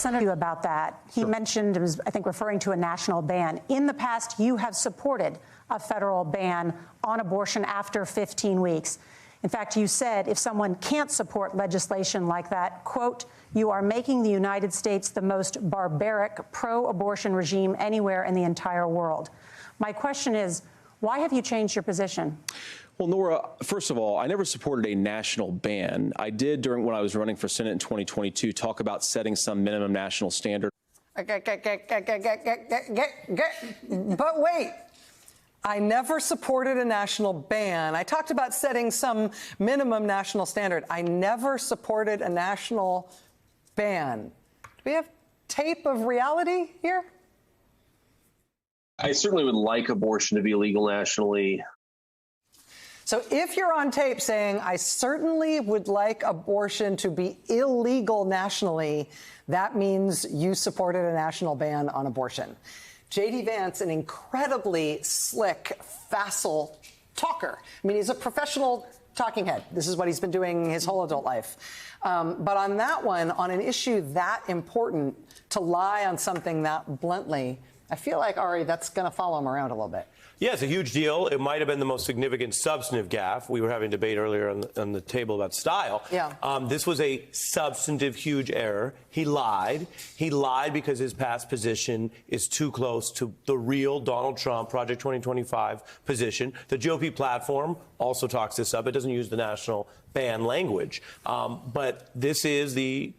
Senator, about that. He mentioned, was, I think, referring to a national ban. In the past, you have supported a federal ban on abortion after 15 weeks. In fact, you said if someone can't support legislation like that, quote, you are making the United States the most barbaric pro-abortion regime anywhere in the entire world. My question is, why have you changed your position? Well, Nora, first of all, I never supported a national ban. I did when I was running for Senate in 2022 talk about setting some minimum national standard. But wait. I never supported a national ban. I talked about setting some minimum national standard. I never supported a national ban. Do we have tape of reality here? I certainly would like abortion to be illegal nationally. So if you're on tape saying, I certainly would like abortion to be illegal nationally, that means you supported a national ban on abortion. J.D. Vance, an incredibly slick, facile talker. I mean, he's a professional talking head. This is what he's been doing his whole adult life. But on that one, on an issue that important, to lie on something that bluntly, I feel like, Ari, that's going to follow him around a little bit. Yeah, it's a huge deal. It might have been the most significant substantive gaffe. We were having a debate earlier on the table about style. Yeah. This was a substantive, huge error. He lied. He lied because his past position is too close to the real Donald Trump Project 2025 position. The GOP platform also talks this up. It doesn't use the national ban language. But this is the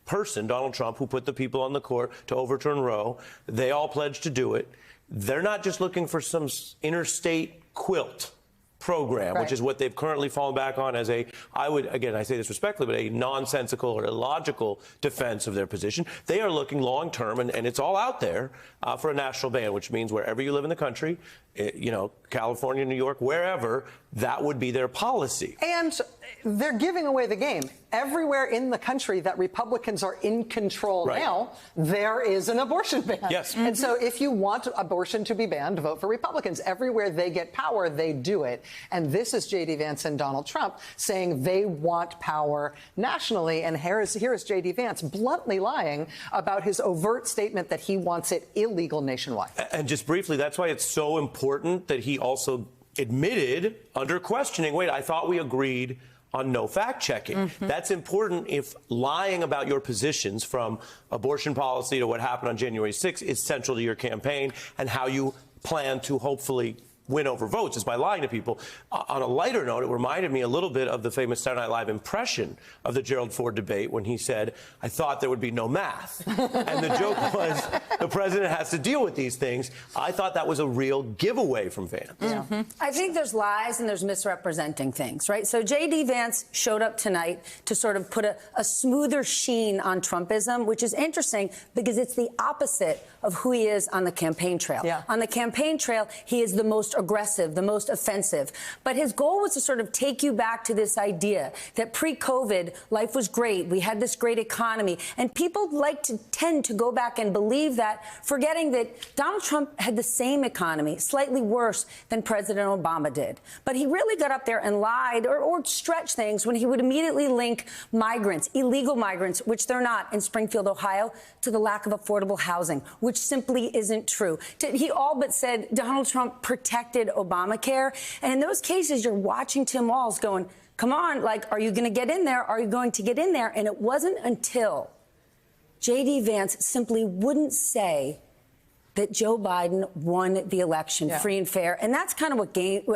person, Donald Trump, who put the people on the court to overturn Roe. They all pledged to do it. They're not just looking for some interstate quilt program, right, which is what they've currently fallen back on as a, I say this respectfully, but a nonsensical or illogical defense of their position. They are looking long term, and it's all out there for a national ban, which means wherever you live in the country, California, New York, wherever, that would be their policy. And they're giving away the game. Everywhere in the country that Republicans are in control now, there is an abortion ban. Yes. And so if you want abortion to be banned, vote for Republicans. Everywhere they get power, they do it. And this is J.D. Vance and Donald Trump saying they want power nationally. And here is J.D. Vance bluntly lying about his overt statement that he wants it illegal nationwide. And just briefly, that's why it's so important that he also admitted under questioning, wait, I thought we agreed on no fact-checking. That's important if lying about your positions from abortion policy to what happened on January 6th is central to your campaign and how you plan to hopefully win over votes is by lying to people. On a lighter note, it reminded me a little bit of the famous Saturday Night Live impression of the Gerald Ford debate when he said, I thought there would be no math. And the joke was the president has to deal with these things. I thought that was a real giveaway from Vance. I think there's lies and there's misrepresenting things, right? So J.D. Vance showed up tonight to sort of put a smoother sheen on Trumpism, which is interesting because it's the opposite of who he is on the campaign trail. On the campaign trail, he is the most aggressive, the most offensive. But his goal was to sort of take you back to this idea that pre-COVID, life was great. We had this great economy. And people tend to go back and believe that, forgetting that Donald Trump had the same economy, slightly worse than President Obama did. But he really got up there and lied or stretched things when he would immediately link migrants, illegal migrants, which they're not in Springfield, Ohio, to the lack of affordable housing, which simply isn't true. He all but said Donald Trump protected Obamacare. And in those cases, you're watching Tim Walz going, come on, are you going to get in there? Are you going to get in there? And it wasn't until J.D. Vance simply wouldn't say that Joe Biden won the election free and fair. And that's kind of what gave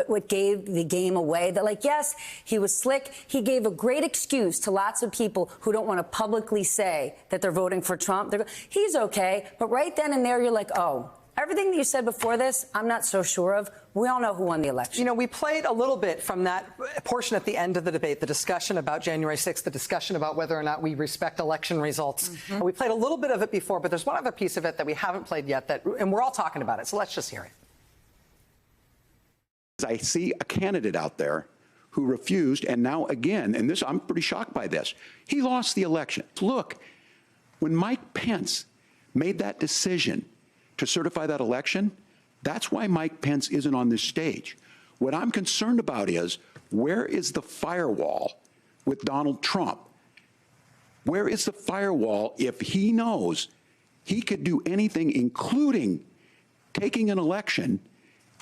the game away. That, yes, he was slick. He gave a great excuse to lots of people who don't want to publicly say that they're voting for Trump. He's okay. But right then and there, you're like, oh, everything that you said before this, I'm not so sure of. We all know who won the election. We played a little bit from that portion at the end of the debate, the discussion about January 6th, the discussion about whether or not we respect election results. We played a little bit of it before, but there's one other piece of it that we haven't played yet, and we're all talking about it. So let's just hear it. I see a candidate out there who refused, and now again, and this, I'm pretty shocked by this, he lost the election. Look, when Mike Pence made that decision to certify that election, that's why Mike Pence isn't on this stage. What I'm concerned about is, where is the firewall with Donald Trump? Where is the firewall if he knows he could do anything, including taking an election,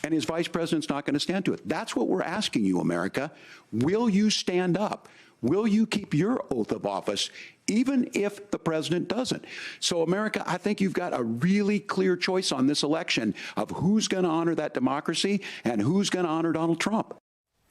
and his vice president's not going to stand to it? That's what we're asking you, America. Will you stand up? Will you keep your oath of office, even if the president doesn't? So, America, I think you've got a really clear choice on this election of who's going to honor that democracy and who's going to honor Donald Trump.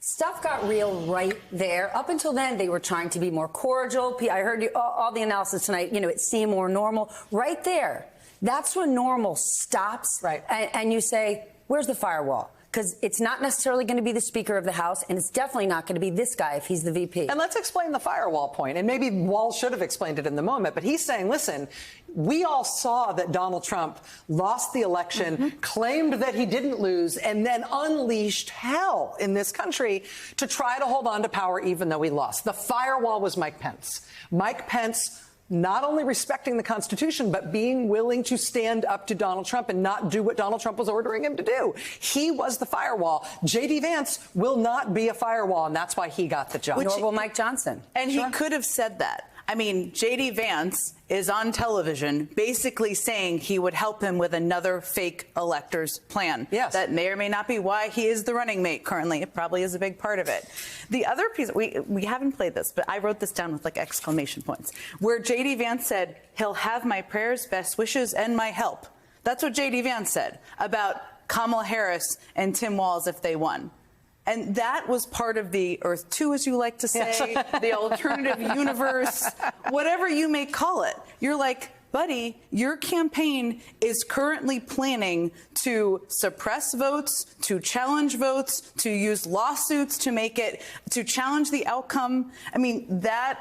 Stuff got real right there. Up until then, they were trying to be more cordial. I heard you, all the analysis tonight. You know, it seemed more normal. Right there, that's when normal stops. Right. And you say, where's the firewall? Because it's not necessarily going to be the Speaker of the House, and it's definitely not going to be this guy if he's the VP. And let's explain the firewall point. And maybe Walz should have explained it in the moment, but he's saying, listen, we all saw that Donald Trump lost the election, claimed that he didn't lose, and then unleashed hell in this country to try to hold on to power even though he lost. The firewall was Mike Pence. Mike Pence not only respecting the Constitution, but being willing to stand up to Donald Trump and not do what Donald Trump was ordering him to do. He was the firewall. J.D. Vance will not be a firewall, and that's why he got the job. Nor will Mike Johnson. And he could have said that. I mean, J.D. Vance is on television basically saying he would help him with another fake electors plan. Yes. That may or may not be why he is the running mate currently. It probably is a big part of it. The other piece, we haven't played this, but I wrote this down with like exclamation points, where J.D. Vance said, he'll have my prayers, best wishes, and my help. That's what J.D. Vance said about Kamala Harris and Tim Walz if they won. And that was part of the Earth 2, as you like to say, the alternative universe, whatever you may call it. You're like, buddy, your campaign is currently planning to suppress votes, to challenge votes, to use lawsuits to make it, to challenge the outcome. I mean, that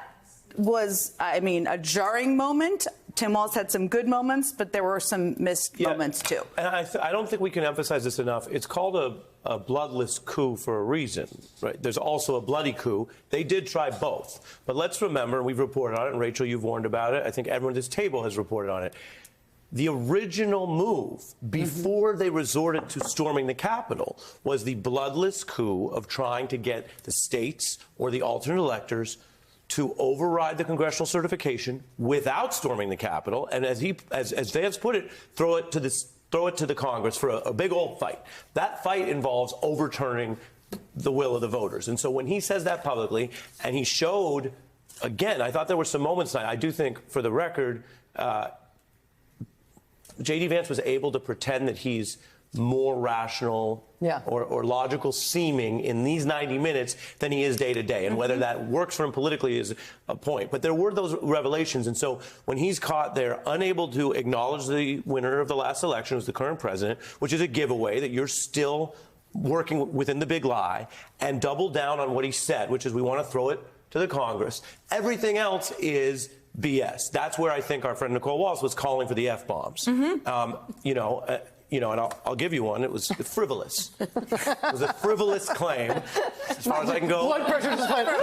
was, a jarring moment. Tim Walz had some good moments, but there were some missed moments, too. And I don't think we can emphasize this enough. It's called a bloodless coup for a reason, right? There's also a bloody coup. They did try both. But let's remember, and we've reported on it, and Rachel, you've warned about it. I think everyone at this table has reported on it. The original move before they resorted to storming the Capitol was the bloodless coup of trying to get the states or the alternate electors to override the congressional certification without storming the Capitol, and as Vance put it, throw it to the Congress for a big old fight. That fight involves overturning the will of the voters. And so when he says that publicly, and he showed, again, I thought there were some moments tonight. I do think, for the record, J.D. Vance was able to pretend that he's more rational or logical seeming in these 90 minutes than he is day to day. And whether that works for him politically is a point. But there were those revelations. And so when he's caught there, unable to acknowledge the winner of the last election was the current president, which is a giveaway that you're still working within the big lie, and double down on what he said, which is we want to throw it to the Congress. Everything else is BS. That's where I think our friend Nicole Walz was calling for the F-bombs. And I'll give you one. It was frivolous. It was a frivolous claim, as far as I can go. Blood pressure just went. A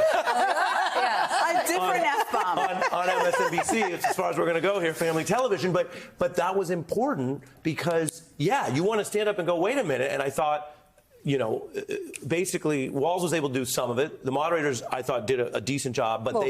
different F-bomb. On MSNBC, it's as far as we're going to go here, family television. But that was important because, you want to stand up and go, wait a minute. And I thought, basically, Walz was able to do some of it. The moderators, I thought, did a decent job, but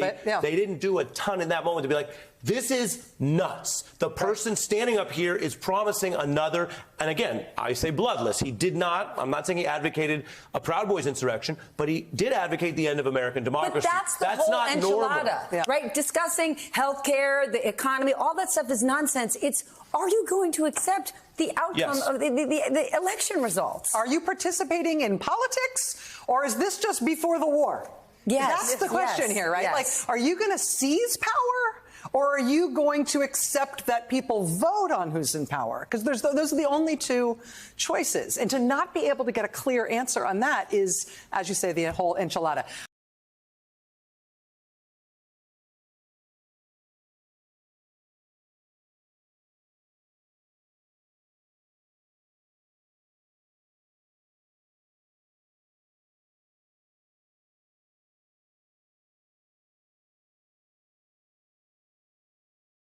they didn't do a ton in that moment to be like, this is nuts. The person standing up here is promising another, and again, I say bloodless. He did not, I'm not saying he advocated a Proud Boys insurrection, but he did advocate the end of American democracy. But that's whole not enchilada, right? Discussing health care, the economy, all that stuff is nonsense. It's, are you going to accept the outcome of the election results? Are you participating in politics, or is this just before the war? Yes. That's the question here, right? Yes. Like, are you going to seize power, or are you going to accept that people vote on who's in power? Because those are the only two choices. And to not be able to get a clear answer on that is, as you say, the whole enchilada.